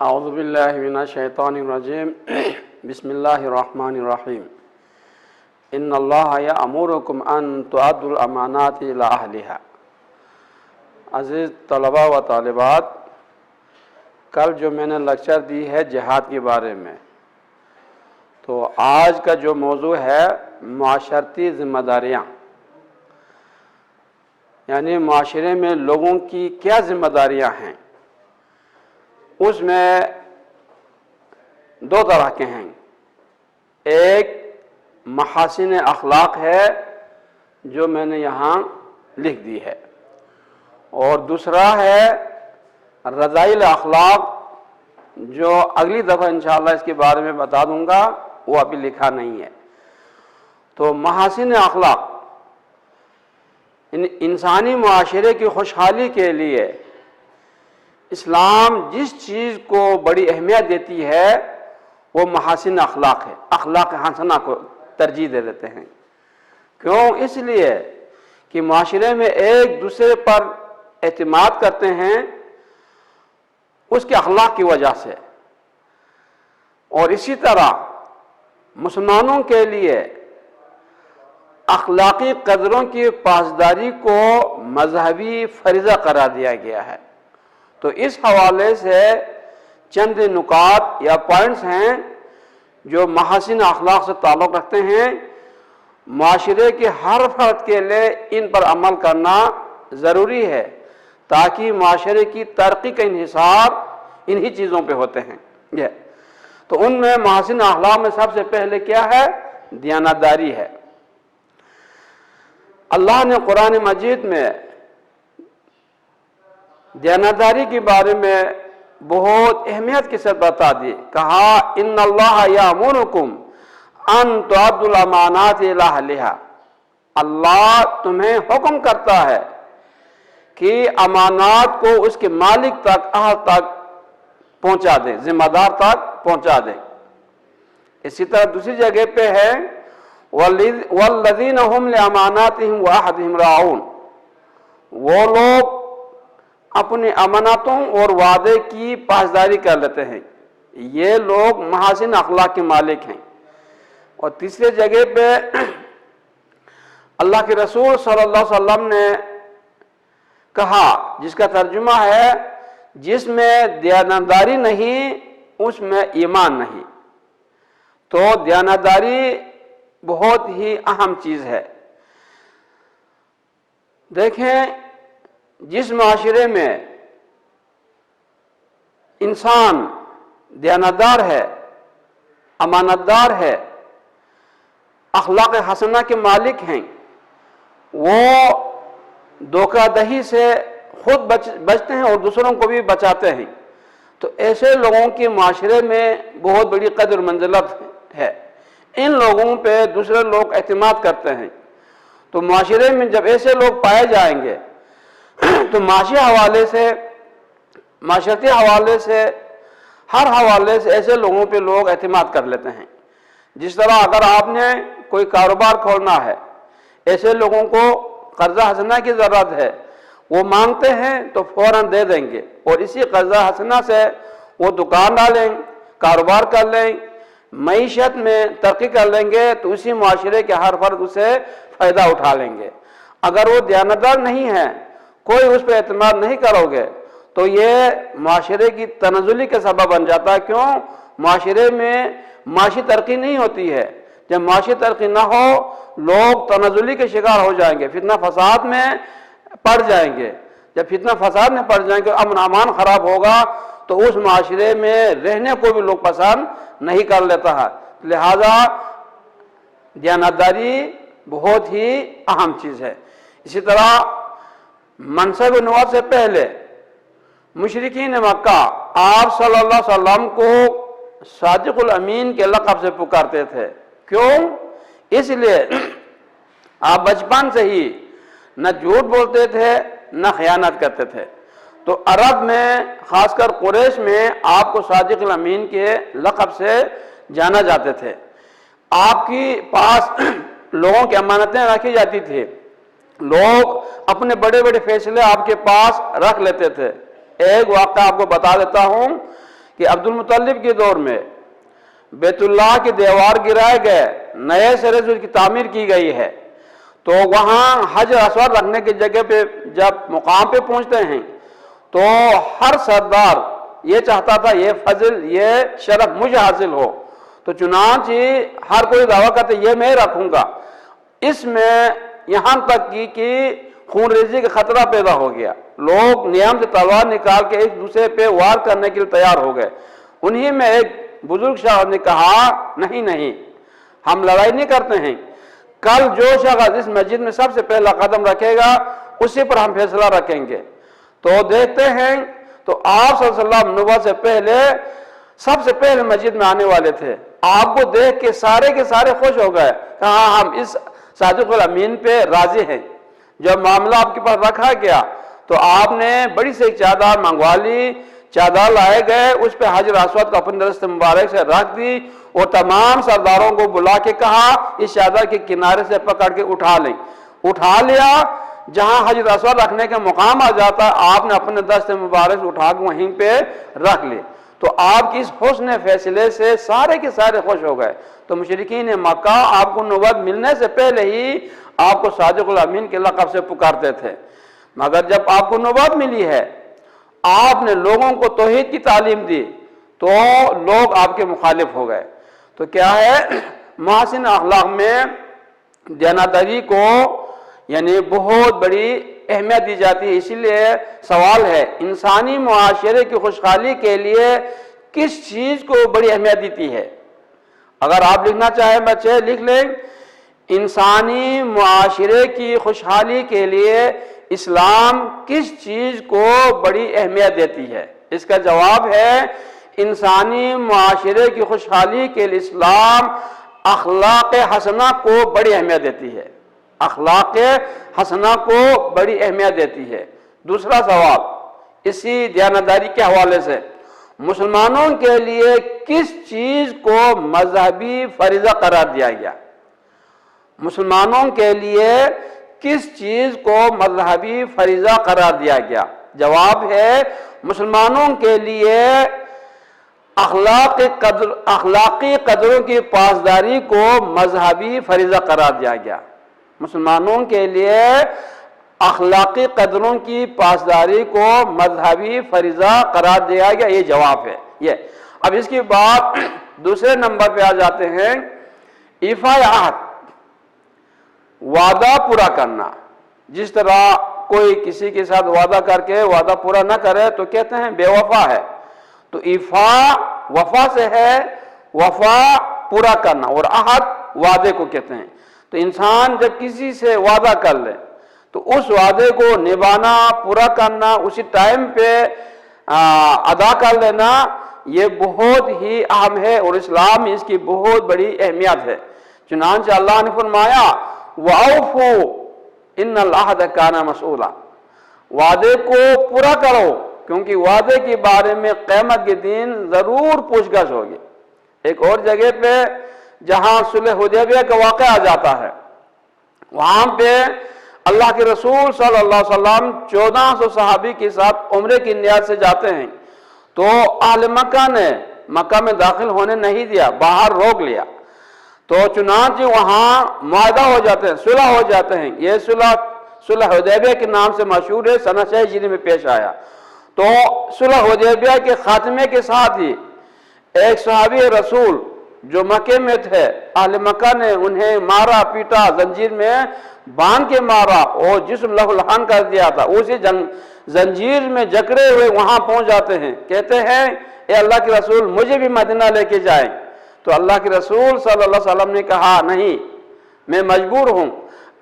اعوذ باللہ من الشیطان الرجیم بسم اللہ الرحمن الرحیم ان اللہ یأمرکم ان تؤدوا الامانات الی اہلہا۔ عزیز طلباء و طالبات، کل جو میں نے لیکچر دی ہے جہاد کے بارے میں، تو آج کا جو موضوع ہے معاشرتی ذمہ داریاں، یعنی معاشرے میں لوگوں کی کیا ذمہ داریاں ہیں۔ اس میں دو طرح کے ہیں، ایک محاسن اخلاق ہے جو میں نے یہاں لکھ دی ہے، اور دوسرا ہے رذائل اخلاق جو اگلی دفعہ انشاءاللہ اس کے بارے میں بتا دوں گا، وہ ابھی لکھا نہیں ہے۔ تو محاسن اخلاق انسانی معاشرے کی خوشحالی کے لیے اسلام جس چیز کو بڑی اہمیت دیتی ہے وہ محاسن اخلاق ہے، اخلاق حسنہ کو ترجیح دے دیتے ہیں۔ کیوں؟ اس لیے کہ معاشرے میں ایک دوسرے پر اعتماد کرتے ہیں اس کے اخلاق کی وجہ سے، اور اسی طرح مسلمانوں کے لیے اخلاقی قدروں کی پاسداری کو مذہبی فریضہ قرار دیا گیا ہے۔ تو اس حوالے سے چند نکات یا پوائنٹس ہیں جو محاسن اخلاق سے تعلق رکھتے ہیں۔ معاشرے کے ہر فرد کے لیے ان پر عمل کرنا ضروری ہے تاکہ معاشرے کی ترقی کا انحصار انہی چیزوں پہ ہوتے ہیں۔ تو ان میں محاسن اخلاق میں سب سے پہلے کیا ہے؟ دیانتداری ہے۔ اللہ نے قرآن مجید میں دیانتداری کے بارے میں بہت اہمیت کے ساتھ بتا دی، کہا ان اللہ یأمرکم ان تؤدوا الامانات الی اہلہا۔ اللہ تمہیں حکم کرتا ہے کہ امانات کو اس کے مالک تک، اہل تک پہنچا دیں، ذمہ دار تک پہنچا دیں۔ اسی طرح دوسری جگہ پہ ہے والذین هم لاماناتہم وعہدہم راعون۔ وہ لوگ اپنی امانتوں اور وعدے کی پاسداری کر لیتے ہیں، یہ لوگ محاسن اخلاق کے مالک ہیں۔ اور تیسرے جگہ پہ اللہ کے رسول صلی اللہ علیہ وسلم نے کہا، جس کا ترجمہ ہے جس میں دیانتداری نہیں اس میں ایمان نہیں۔ تو دیانتداری بہت ہی اہم چیز ہے۔ دیکھیں، جس معاشرے میں انسان دیانتدار ہے، امانتدار ہے، اخلاق حسنہ کے مالک ہیں، وہ دھوکہ دہی سے خود بچتے ہیں اور دوسروں کو بھی بچاتے ہیں۔ تو ایسے لوگوں کی معاشرے میں بہت بڑی قدر منزلت ہے، ان لوگوں پہ دوسرے لوگ اعتماد کرتے ہیں۔ تو معاشرے میں جب ایسے لوگ پائے جائیں گے تو معاشرتی حوالے سے ہر حوالے سے ایسے لوگوں پہ لوگ اعتماد کر لیتے ہیں۔ جس طرح اگر آپ نے کوئی کاروبار کھولنا ہے، ایسے لوگوں کو قرضہ حسنہ کی ضرورت ہے، وہ مانگتے ہیں تو فوراً دے دیں گے، اور اسی قرضہ حسنہ سے وہ دکان ڈالیں، کاروبار کر لیں، معیشت میں ترقی کر لیں گے، تو اسی معاشرے کے ہر فرد اسے فائدہ اٹھا لیں گے۔ اگر وہ دیانتدار نہیں ہے، کوئی اس پہ اعتماد نہیں کرو گے، تو یہ معاشرے کی تنزلی کا سبب بن جاتا ہے۔ کیوں؟ معاشرے میں معاشی ترقی نہیں ہوتی ہے۔ جب معاشی ترقی نہ ہو، لوگ تنزلی کے شکار ہو جائیں گے، فتنہ فساد میں پڑ جائیں گے۔ جب فتنہ فساد میں پڑ جائیں گے، امن امان خراب ہوگا، تو اس معاشرے میں رہنے کو بھی لوگ پسند نہیں کر لیتا ہے۔ لہذا دیانتداری بہت ہی اہم چیز ہے۔ اسی طرح منصب نبوت سے پہلے مشرکین مکہ آپ صلی اللہ علیہ وسلم کو صادق الامین کے لقب سے پکارتے تھے۔ کیوں؟ اس لیے آپ بچپن سے ہی نہ جھوٹ بولتے تھے نہ خیانت کرتے تھے۔ تو عرب میں، خاص کر قریش میں، آپ کو صادق الامین کے لقب سے جانا جاتے تھے۔ آپ کی پاس لوگوں کی امانتیں رکھی جاتی تھی، لوگ اپنے بڑے بڑے فیصلے آپ کے پاس رکھ لیتے تھے۔ ایک واقعہ آپ کو بتا دیتا ہوں کہ عبد المطلب کے دور میں بیت اللہ کے دیوار گرائے گئے، نئے سرے سے اس کی تعمیر کی گئی ہے، تو وہاں حجر اسود رکھنے کی جگہ پہ جب مقام پہ پہنچتے ہیں تو ہر سردار یہ چاہتا تھا یہ فضل، یہ شرف مجھے حاصل ہو، تو چنانچہ ہر کوئی دعویٰ کرتے یہ میں رکھوں گا۔ اس میں یہاں تک کہ خون ریزی کا خطرہ پیدا ہو گیا، لوگ نیام سے تلوار نکال کے ایک دوسرے پہ وار کرنے کے لیے تیار ہو گئے۔ انہی میں ایک بزرگ شاعر نے کہا نہیں ہم لڑائی نہیں کرتے ہیں، کل جو شخص اس مسجد میں سب سے پہلا قدم رکھے گا اسی پر ہم فیصلہ رکھیں گے۔ تو دیکھتے ہیں تو آپ صلی اللہ علیہ وسلم نبوت سے پہلے سب سے پہلے مسجد میں آنے والے تھے، آپ کو دیکھ کے سارے خوش ہو گئے، کہا ہم اس صادق الامین پہ راضی ہیں۔ جب معاملہ آپ کے پاس رکھا گیا تو آپ نے بڑی سے ایک چادر منگوا لی، چادر لائے گئے، اس پہ حجر اسود کو اپنے دست مبارک سے رکھ دی اور تمام سرداروں کو بلا کے کہا اس چادر کے کنارے سے پکڑ کے اٹھا لیں۔ اٹھا لیا، جہاں حجر اسود رکھنے کا مقام آ جاتا آپ نے اپنے دست مبارک سے اٹھا کے وہیں پہ رکھ لی۔ تو آپ کی اس حسن فیصلے سے سارے کے سارے خوش ہو گئے۔ تو مشرکین مکہ آپ کو نبوت ملنے سے پہلے ہی آپ کو صادق الامین کے لقب سے پکارتے تھے، مگر جب آپ کو نبوت ملی ہے، آپ نے لوگوں کو توحید کی تعلیم دی تو لوگ آپ کے مخالف ہو گئے۔ تو کیا ہے، محسن اخلاق میں دیانتداری کو یعنی بہت بڑی اہمیت دی جاتی ہے۔ اسی لیے سوال ہے انسانی معاشرے کی خوشحالی کے لیے کس چیز کو بڑی اہمیت دیتی ہے؟ اگر آپ لکھنا چاہیں بچے لکھ لیں، انسانی معاشرے کی خوشحالی کے لیے اسلام کس چیز کو بڑی اہمیت دیتی ہے؟ اس کا جواب ہے انسانی معاشرے کی خوشحالی کے لیے اسلام اخلاق حسنہ کو بڑی اہمیت دیتی ہے، اخلاق حسنہ کو بڑی اہمیت دیتی ہے۔ دوسرا سوال اسی دیانتداری کے حوالے سے، مسلمانوں کے لیے کس چیز کو مذہبی فریضہ قرار دیا گیا؟ مسلمانوں کے لیے کس چیز کو مذہبی فریضہ قرار دیا گیا؟ جواب ہے مسلمانوں کے لیے اخلاقی قدروں کی پاسداری کو مذہبی فریضہ قرار دیا گیا۔ مسلمانوں کے لیے اخلاقی قدروں کی پاسداری کو مذہبی فریضہ قرار دیا گیا، یہ جواب ہے۔ یہ اب اس کے بعد دوسرے نمبر پہ آ جاتے ہیں، ایفاء عہد، وعدہ پورا کرنا۔ جس طرح کوئی کسی کے ساتھ وعدہ کر کے وعدہ پورا نہ کرے تو کہتے ہیں بے وفا ہے، تو ایفاء وفا سے ہے، وفا پورا کرنا، اور عہد وعدے کو کہتے ہیں۔ تو انسان جب کسی سے وعدہ کر لے تو اس وعدے کو نبھانا، پورا کرنا، اسی ٹائم پہ ادا کر لینا، یہ بہت ہی اہم ہے اور اسلام میں اس کی بہت بڑی اہمیت ہے۔ چنانچہ اللہ نے فرمایا وَأَوْفُوا إِنَّ الْعَهْدَ كَانَ مَسْئُولًا، وعدے کو پورا کرو کیونکہ وعدے کے بارے میں قیامت کے دن ضرور پوچھ گچھ ہوگی۔ ایک اور جگہ پہ جہاں صلح حدیبیہ کا واقعہ آ جاتا ہے، وہاں پہ اللہ کے رسول صلی اللہ علیہ وسلم 1400 صحابی کے ساتھ عمرے کی نیت سے جاتے ہیں، تو اہل مکہ نے مکہ میں داخل ہونے نہیں دیا، باہر روک لیا۔ تو چنانچہ وہاں معاہدہ ہو جاتے ہیں، صلح ہو جاتے ہیں۔ یہ صلح حدیبیہ کے نام سے مشہور ہے، سنہ 6 ہجری میں پیش آیا۔ تو صلح حدیبیہ کے خاتمے کے ساتھ ہی ایک صحابی رسول جو مکے میں تھے، اہل مکہ نے انہیں مارا پیٹا، زنجیر میں باندھ کے مارا اور جسم لہو لہان کر دیا تھا، اسی زنجیر میں جکڑے ہوئے وہاں پہنچ جاتے ہیں، کہتے ہیں اے اللہ کے رسول مجھے بھی مدینہ لے کے جائیں۔ تو اللہ کے رسول صلی اللہ علیہ وسلم نے کہا نہیں، میں مجبور ہوں،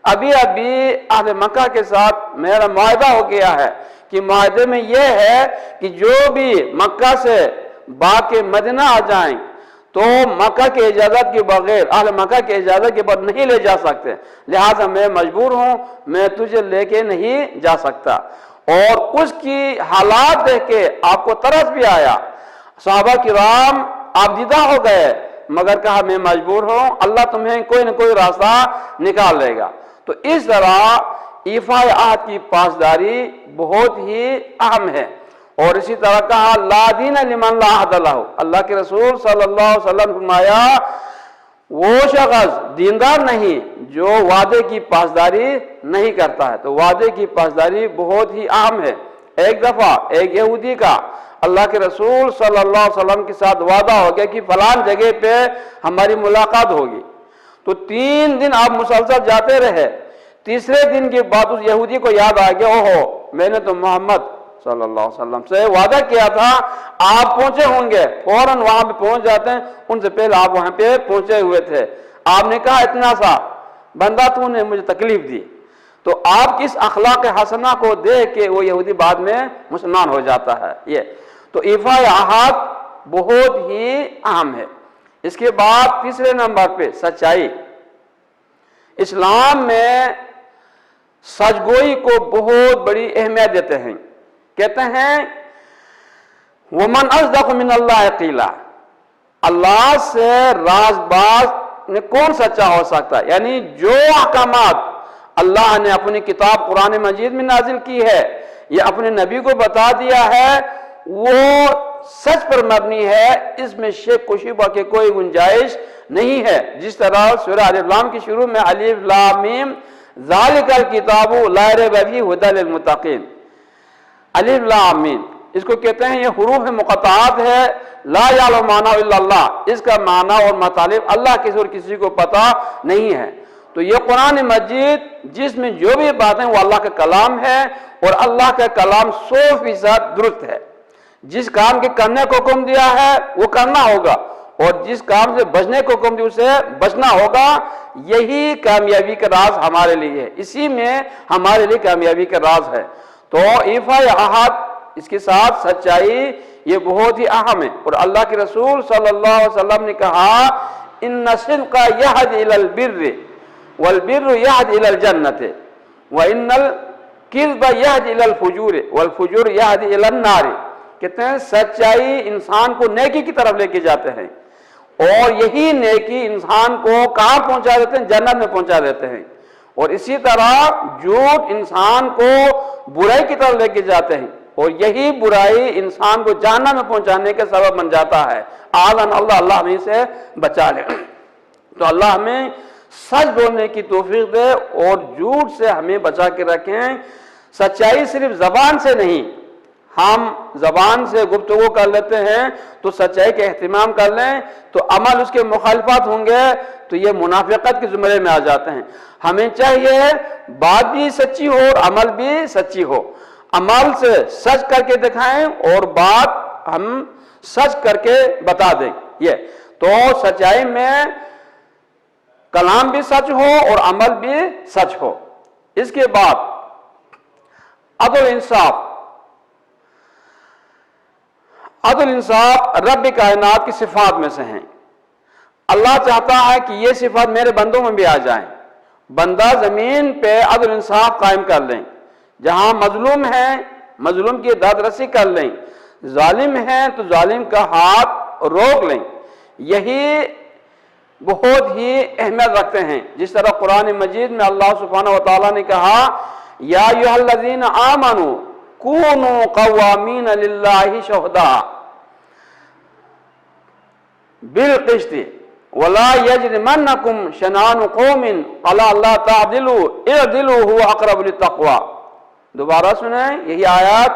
ابھی اہل مکہ کے ساتھ میرا معاہدہ ہو گیا ہے کہ معاہدے میں یہ ہے کہ جو بھی مکہ سے باغ کے مدینہ آ جائیں تو مکہ کے اجازت کے بغیر، اہل مکہ کے اجازت کے بعد نہیں لے جا سکتے، لہٰذا میں مجبور ہوں، میں تجھے لے کے نہیں جا سکتا۔ اور اس کی حالات دیکھ کے آپ کو ترس بھی آیا، صحابہ کرام آپ دیدہ ہو گئے، مگر کہا میں مجبور ہوں، اللہ تمہیں کوئی نہ کوئی راستہ نکال لے گا۔ تو اس طرح ایفاء عہد کی پاسداری بہت ہی اہم ہے، اور اسی طرح کہا لا دین لمن لا عہد لہ، اللہ کے رسول صلی اللہ علیہ وسلم نے فرمایا وہ شخص دیندار نہیں جو وعدے کی پاسداری نہیں کرتا ہے۔ تو وعدے کی پاسداری بہت ہی اہم ہے۔ ایک دفعہ ایک یہودی کا اللہ کے رسول صلی اللہ علیہ وسلم کے ساتھ وعدہ ہو گیا کہ فلان جگہ پہ ہماری ملاقات ہوگی، تو 3 دن آپ مسلسل جاتے رہے۔ تیسرے دن کے بعد اس یہودی کو یاد آ گیا اوہو میں نے تو محمد صلی اللہ علیہ وسلم سے وعدہ کیا تھا آپ پہنچے ہوں گے، فوراً وہاں پہ پہنچ جاتے ہیں، ان سے پہلے آپ وہاں پہ پہنچے ہوئے تھے۔ آپ نے کہا اتنا سا بندہ تو نے مجھے تکلیف دی، تو آپ کی اس اخلاق حسنہ کو دیکھ کے وہ یہودی بعد میں مسلمان ہو جاتا ہے۔ یہ تو ایفا عہد بہت ہی اہم ہے۔ اس کے بعد تیسرے نمبر پہ سچائی۔ اسلام میں سچ گوئی کو بہت بڑی اہمیت دیتے ہیں۔ کہتے ہیں وَمَنْ أَصْدَقُ مِنَ اللَّهِ قِيلًا، اللہ سے راز باز میں کون سچا ہو سکتا ہے؟ یعنی جو احکامات اللہ نے اپنی کتاب قرآن مجید میں نازل کی ہے یا اپنے نبی کو بتا دیا ہے وہ سچ پر مبنی ہے، اس میں شک و شبہ کے کوئی گنجائش نہیں ہے۔ جس طرح سورہ الف لام کی شروع میں الف لام میم ذالک الکتاب لا ریب فیہ ھدی للمتقین، الف لام میم اس کو کہتے ہیں یہ حروف مقطعات ہے، لا یعلم معنی الا اللہ، اس کا معنی اور مطالب اللہ کے سوا کسی کو پتہ نہیں ہے۔ تو یہ قرآن مجید جس میں جو بھی باتیں وہ اللہ کا کلام ہے، اور اللہ کا کلام 100% درست ہے۔ جس کام کے کرنے کو حکم دیا ہے وہ کرنا ہوگا، اور جس کام سے بچنے کو حکم دیا اسے بچنا ہوگا۔ یہی کامیابی کا راز ہمارے لیے ہے، اسی میں ہمارے لیے کامیابی کا راز ہے۔ تو ایفا عہد، اس کے ساتھ سچائی، یہ بہت ہی اہم ہے۔ اور اللہ کے رسول صلی اللہ علیہ وسلم نے کہا ان الصدق یہدی الی البر والبر یہدی الی الجنۃ وان الکذب یہدی الی الفجور والفجور یہدی الی النار۔ کہتے ہیں سچائی انسان کو نیکی کی طرف لے کے جاتے ہیں، اور یہی نیکی انسان کو کہاں پہنچا دیتے ہیں؟ جنت میں پہنچا دیتے ہیں۔ اور اسی طرح جھوٹ انسان کو برائی کی طرف لے کے جاتے ہیں، اور یہی برائی انسان کو جہنم میں پہنچانے کا سبب بن جاتا ہے۔ اعاذنا اللہ، اللہ ہمیں سے بچا لے۔ تو اللہ ہمیں سچ بولنے کی توفیق دے اور جھوٹ سے ہمیں بچا کے رکھیں۔ سچائی صرف زبان سے نہیں، ہم زبان سے گفتگو کر لیتے ہیں تو سچائی کا اہتمام کر لیں، تو عمل اس کے مخالفات ہوں گے تو یہ منافقت کے زمرے میں آ جاتے ہیں۔ ہمیں چاہیے بات بھی سچی ہو اور عمل بھی سچی ہو، عمل سے سچ کر کے دکھائیں اور بات ہم سچ کر کے بتا دیں۔ یہ تو سچائی میں کلام بھی سچ ہو اور عمل بھی سچ ہو۔ اس کے بعد عدل انصاف۔ عدل انصاف رب کائنات کی صفات میں سے ہیں۔ اللہ چاہتا ہے کہ یہ صفات میرے بندوں میں بھی آ جائیں۔ بندہ زمین پہ عدل انصاف قائم کر لیں، جہاں مظلوم ہے مظلوم کی داد رسی کر لیں، ظالم ہے تو ظالم کا ہاتھ روک لیں۔ یہی بہت ہی اہمیت رکھتے ہیں۔ جس طرح قرآن مجید میں اللہ سبحانہ و تعالیٰ نے کہا یا ایھا الذین آمنوا کونوا قوامین للہ شہداء بالقسط ولا یجرمنکم شنآن قوم علی الا تعدلوا اعدلوا هو اقرب للتقوی۔ دوبارہ سنیں یہی آیات،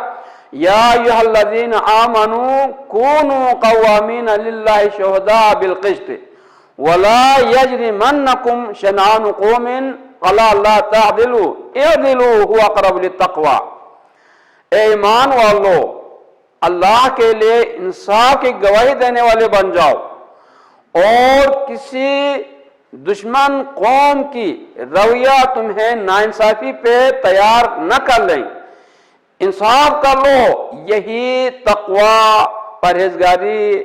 یا ایھا الذین آمنوا کونوا قوامین للہ شہداء بالقسط ولا یجرمنکم شنآن قوم علی الا تعدلوا اعدلوا هو اقرب للتقوی۔ اے ایمان والو، اللہ کے لیے انصاف کی گواہی دینے والے بن جاؤ، اور کسی دشمن قوم کی رویہ تمہیں ناانصافی پہ تیار نہ کر لیں، انصاف کر لو۔ یہی تقوی، پرہیزگاری،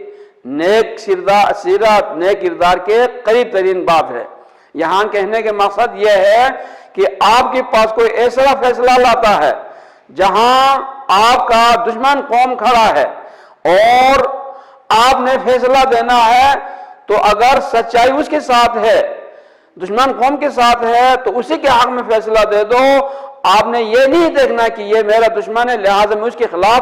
نیک سیرت، نیک کردار کے قریب ترین بات ہے۔ یہاں کہنے کے مقصد یہ ہے کہ آپ کے پاس کوئی ایسا فیصلہ لاتا ہے جہاں آپ کا دشمن قوم کھڑا ہے اور آپ نے فیصلہ دینا ہے، تو اگر سچائی اس کے ساتھ ہے، دشمن قوم کے ساتھ ہے، تو اسی کے حق میں فیصلہ دے دو۔ آپ نے یہ نہیں دیکھنا کہ یہ میرا دشمن ہے لہٰذا میں اس کے خلاف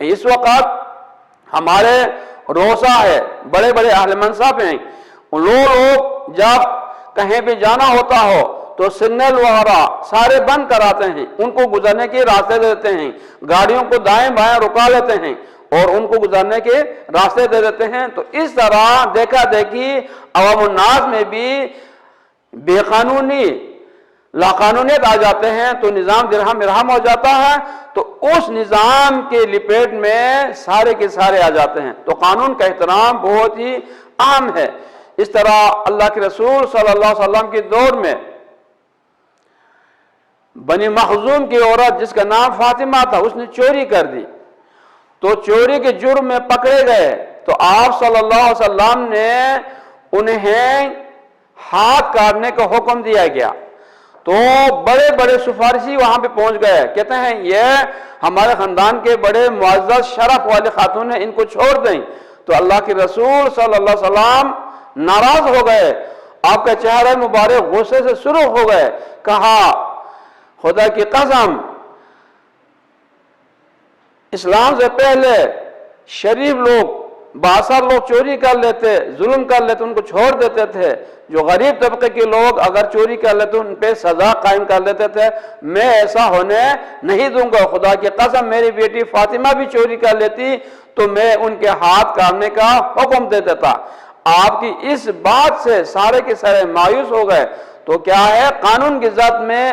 اس وقت ہمارے روسا ہے، بڑے بڑے اہل منصب ہیں، لوگ جب کہیں بھی جانا ہوتا ہو تو سگنل وغیرہ سارے بند کراتے ہیں، ان کو گزرنے کے راستے دیتے ہیں، گاڑیوں کو دائیں بائیں رکا لیتے ہیں اور ان کو گزرنے کے راستے دے دیتے ہیں۔ تو اس طرح دیکھا دیکھی عوام الناس میں بھی بے قانونی لاقانونیت آ جاتے ہیں، تو نظام درہم مرہم ہو جاتا ہے، تو اس نظام کے لپیٹ میں سارے کے سارے آ جاتے ہیں۔ تو قانون کا احترام بہت ہی اہم ہے۔ اس طرح اللہ کے رسول صلی اللہ علیہ وسلم کے دور میں بنی مخزوم کی عورت جس کا نام فاطمہ تھا، اس نے چوری کر دی، تو چوری کے جرم میں پکڑے گئے تو آپ صلی اللہ علیہ وسلم نے انہیں ہاتھ کاٹنے کا حکم دیا گیا۔ تو بڑے بڑے سفارشی وہاں پہ پہنچ گئے، کہتے ہیں یہ ہمارے خاندان کے بڑے معزز شرف والے خاتون ہیں، ان کو چھوڑ دیں۔ تو اللہ کے رسول صلی اللہ علیہ وسلم ناراض ہو گئے، آپ کا چہرہ مبارک غصے سے سرخ ہو گئے، کہا خدا کی قسم، اسلام سے پہلے شریف لوگ باثر لوگ چوری کر لیتے، ظلم کر لیتے، ان کو چھوڑ دیتے تھے، جو غریب طبقے کے لوگ اگر چوری کر لیتے ان پہ سزا قائم کر لیتے تھے، میں ایسا ہونے نہیں دوں گا۔ خدا کی قسم میری بیٹی فاطمہ بھی چوری کر لیتی تو میں ان کے ہاتھ کاٹنے کا حکم دے دیتا۔ آپ کی اس بات سے سارے کے سارے مایوس ہو گئے۔ تو کیا ہے، قانون کی ذات میں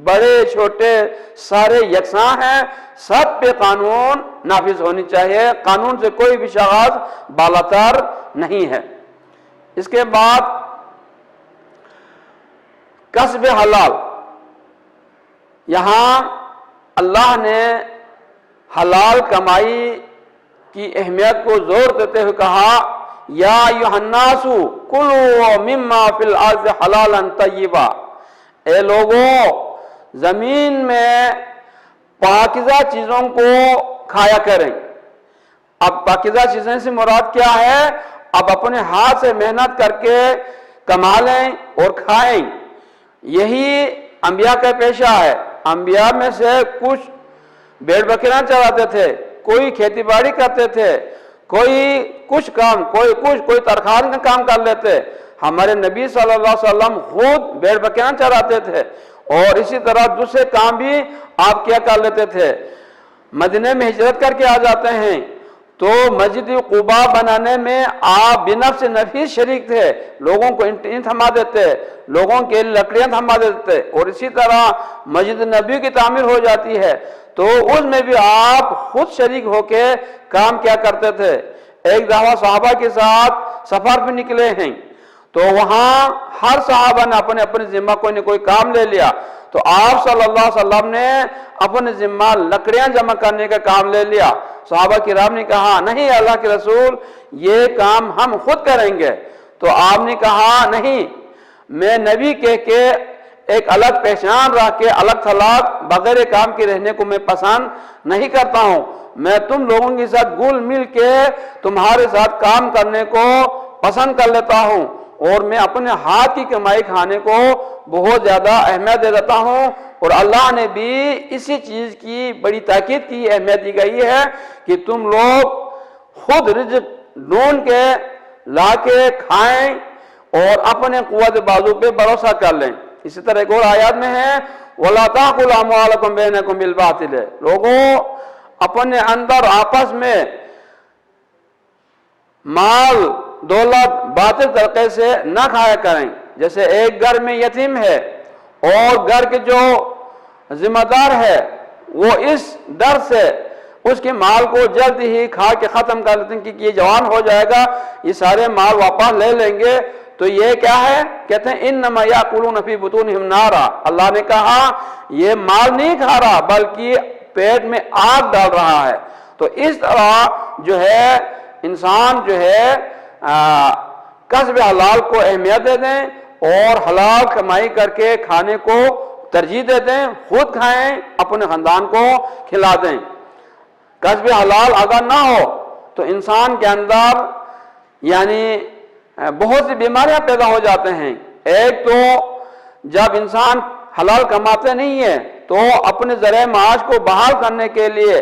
بڑے چھوٹے سارے یکساں ہیں، سب پہ قانون نافذ ہونی چاہیے، قانون سے کوئی بھی شخص بالاتر نہیں ہے۔ اس کے بعد کسب حلال، یہاں اللہ نے حلال کمائی کی اہمیت کو زور دیتے ہوئے کہا یا ایھا الناس کلوا مما فی الارض حلالا طیبا، اے لوگوں زمین میں پاکیزہ چیزوں کو کھایا کریں۔ اب پاکیزہ چیزیں سے مراد کیا ہے؟ اب اپنے ہاتھ سے محنت کر کے کما لیں اور کھائیں۔ یہی انبیاء کا پیشہ ہے۔ انبیاء میں سے کچھ بھیڑ بکریاں چراتے تھے، کوئی کھیتی باڑی کرتے تھے، کوئی کچھ کام، کوئی ترکاری کا کام کر لیتے۔ ہمارے نبی صلی اللہ علیہ وسلم خود بھیڑ بکریاں چراتے تھے اور اسی طرح دوسرے کام بھی آپ کیا کر لیتے تھے۔ مدینہ میں ہجرت کر کے آ جاتے ہیں تو مسجد قباء بنانے میں آپ بنفس نفیس شریک تھے، لوگوں کو اینٹ تھما دیتے، لوگوں کے لکڑیاں تھما دیتے، اور اسی طرح مسجد نبی کی تعمیر ہو جاتی ہے تو اس میں بھی آپ خود شریک ہو کے کام کیا کرتے تھے۔ ایک دفعہ صحابہ کے ساتھ سفر پہ نکلے ہیں تو وہاں ہر صحابہ نے اپنے اپنے ذمہ کوئی نہ کوئی کام لے لیا، تو آپ صلی اللہ علیہ وسلم نے اپنے ذمہ لکڑیاں جمع کرنے کا کام لے لیا۔ صحابہ کرام نے کہا نہیں اللہ کے رسول یہ کام ہم خود کریں گے، تو آپ نے کہا نہیں، میں نبی کہہ کے ایک الگ پہچان رکھ کے الگ تھلگ بغیر کام کے رہنے کو میں پسند نہیں کرتا ہوں، میں تم لوگوں کے ساتھ گل مل کے تمہارے ساتھ کام کرنے کو پسند کر لیتا ہوں، اور میں اپنے ہاتھ کی کمائی کھانے کو بہت زیادہ اہمیت دے دیتا ہوں۔ اور اللہ نے بھی اسی چیز کی بڑی تاکید کی اہمیت دی گئی ہے کہ تم لوگ خود رزق ڈھونڈ کے لا کے کھائیں اور اپنے قوت بازو پہ بھروسہ کر لیں۔ اسی طرح ایک اور آیات میں ہے وَلَا تَأْكُلُوا أَمْوَالَكُمْ بَيْنَكُمْ بِالْبَاطِلِ، لوگوں اپنے اندر آپس میں مال دولت باطل طریقے سے نہ کھایا کریں۔ جیسے ایک گھر میں یتیم ہے اور گھر کے جو ذمہ دار ہے وہ اس ڈر سے اس کے مال کو جلد ہی کھا کے ختم کر لیتے ہیں کہ یہ جوان ہو جائے گا، یہ سارے مال واپس لے لیں گے، تو یہ کیا ہے؟ کہتے ہیں انما یاکلون فی بطونہم نارا، اللہ نے کہا یہ مال نہیں کھا رہا بلکہ پیٹ میں آگ ڈال رہا ہے۔ تو اس طرح جو ہے انسان جو ہے کسب حلال کو اہمیت دے دیں اور حلال کمائی کر کے کھانے کو ترجیح دے دیں، خود کھائیں، اپنے خاندان کو کھلا دیں۔ کسب حلال اگر نہ ہو تو انسان کے اندر یعنی بہت سی بیماریاں پیدا ہو جاتے ہیں۔ ایک تو جب انسان حلال کماتے نہیں ہے تو اپنے ذریعہ معاش کو بحال کرنے کے لیے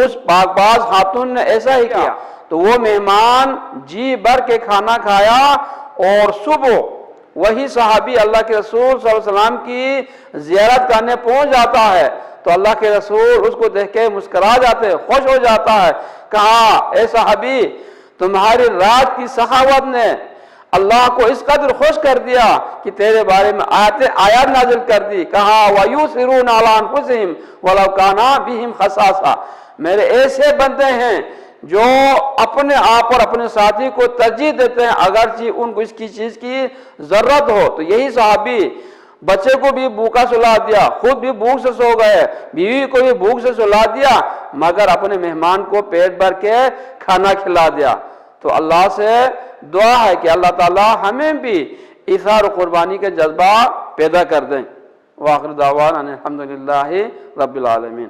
اس پاک باز خاتون نے ایسا ہی کیا تو وہ مہمان جی بھر کے کھانا کھایا اور صبح وہی صحابی اللہ کے رسول صلی اللہ علیہ وسلم کی زیارت کرنے پہنچ جاتا ہے تو اللہ کے رسول اس کو دیکھ کے مسکرا جاتے ہیں، خوش ہو جاتا ہے، کہا اے صحابی تمہاری رات کی سخاوت نے اللہ کو اس قدر خوش کر دیا کہ تیرے بارے میں آیات نازل کر دی، کہا وَيُؤْثِرُونَ عَلَىٰ أَنفُسِهِمْ وَلَوْ كَانَ بِهِمْ خَصَاصَةٌ، میرے ایسے بندے ہیں جو اپنے آپ اور اپنے ساتھی کو ترجیح دیتے ہیں اگرچہ ان کو اس کی چیز کی ضرورت ہو۔ تو یہی صحابی بچے کو بھی بھوکا سلا دیا، خود بھی بھوک سے سو گئے، بیوی کو بھی بھوک سے سلا دیا، مگر اپنے مہمان کو پیٹ بھر کے کھانا کھلا دیا۔ تو اللہ سے دعا ہے کہ اللہ تعالی ہمیں بھی ایثار و قربانی کے جذبہ پیدا کر دیں۔ وآخر دعوانا الحمدللہ رب العالمین۔